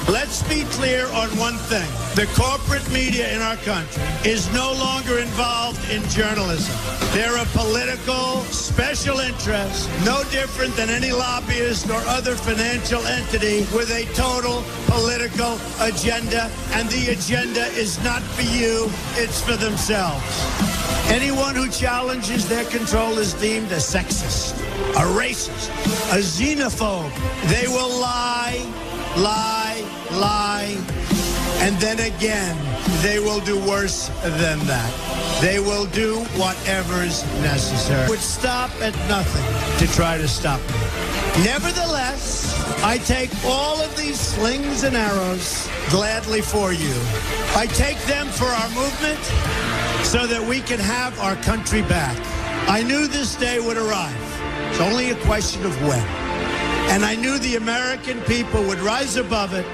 Let's be clear on one thing. The corporate media in our country is no longer involved in journalism. They're a political special interest, no different than any lobbyist or other financial entity with a total political agenda, and the agenda is not for you, it's for themselves. Anyone who challenges their control is deemed a sexist, a racist, a xenophobe. They will lie, and then again, they will do worse than that. They will do whatever's necessary. It would stop at nothing to try to stop me. Nevertheless, I take all of these slings and arrows gladly for you. I take them for our movement so that we can have our country back. I knew this day would arrive. It's only a question of when. And I knew the American people would rise above it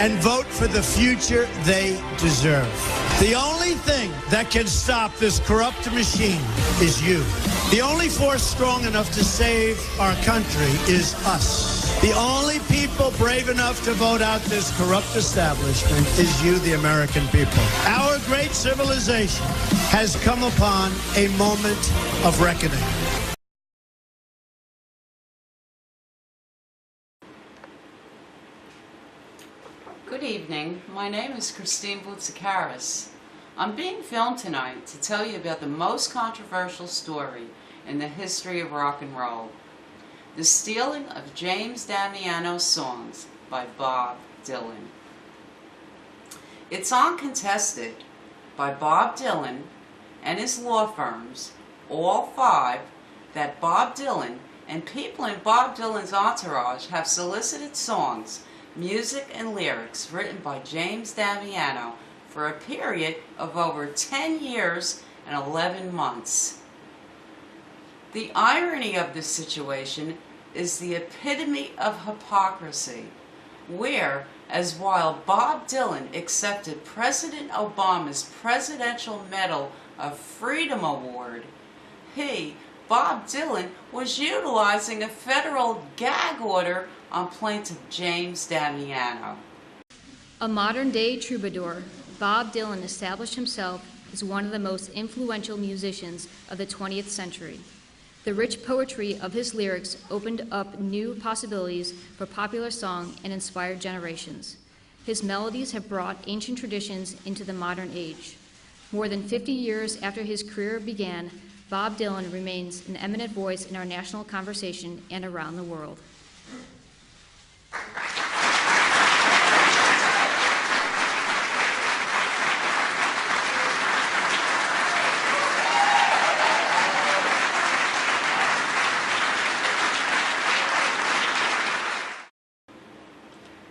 and vote for the future they deserve. The only thing that can stop this corrupt machine is you. The only force strong enough to save our country is us. The only people brave enough to vote out this corrupt establishment is you, the American people. Our great civilization has come upon a moment of reckoning. Good evening. My name is Christine Boutsikaris. I'm being filmed tonight to tell you about the most controversial story in the history of rock and roll. The stealing of James Damiano's songs by Bob Dylan. It's uncontested by Bob Dylan and his law firms, all five, that Bob Dylan and people in Bob Dylan's entourage have solicited songs, music and lyrics written by James Damiano for a period of over 10 years and 11 months. The irony of this situation is the epitome of hypocrisy, where, as while Bob Dylan accepted President Obama's Presidential Medal of Freedom Award, he, Bob Dylan, was utilizing a federal gag order on plaintiff James Damiano. A modern-day troubadour, Bob Dylan established himself as one of the most influential musicians of the 20th century. The rich poetry of his lyrics opened up new possibilities for popular song and inspired generations. His melodies have brought ancient traditions into the modern age. More than 50 years after his career began, Bob Dylan remains an eminent voice in our national conversation and around the world.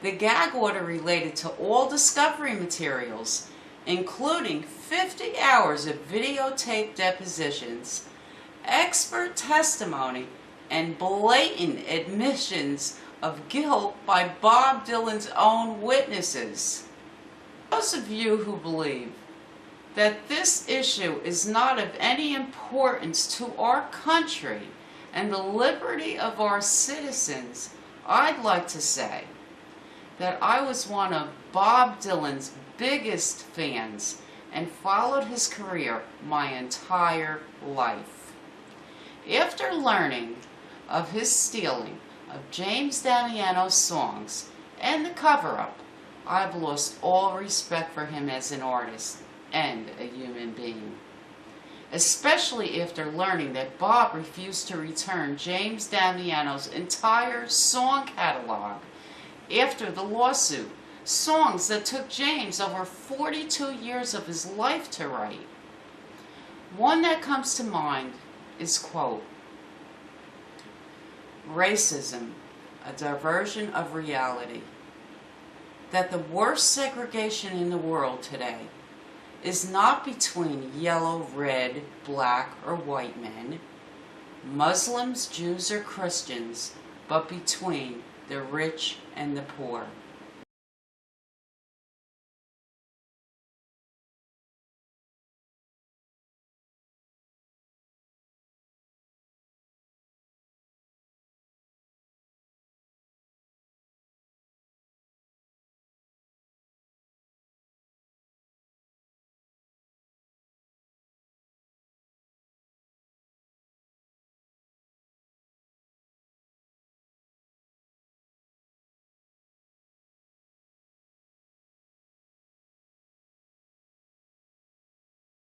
The gag order related to all discovery materials, including 50 hours of videotaped depositions, expert testimony, and blatant admissions of guilt by Bob Dylan's own witnesses. Those of you who believe that this issue is not of any importance to our country and the liberty of our citizens, I'd like to say that I was one of Bob Dylan's biggest fans and followed his career my entire life. After learning of his stealing of James Damiano's songs and the cover-up, I've lost all respect for him as an artist and a human being. Especially after learning that Bob refused to return James Damiano's entire song catalog after the lawsuit, songs that took James over 42 years of his life to write. One that comes to mind is, quote, "Racism, a diversion of reality. That the worst segregation in the world today is not between yellow, red, black, or white men, Muslims, Jews, or Christians, but between the rich and the poor."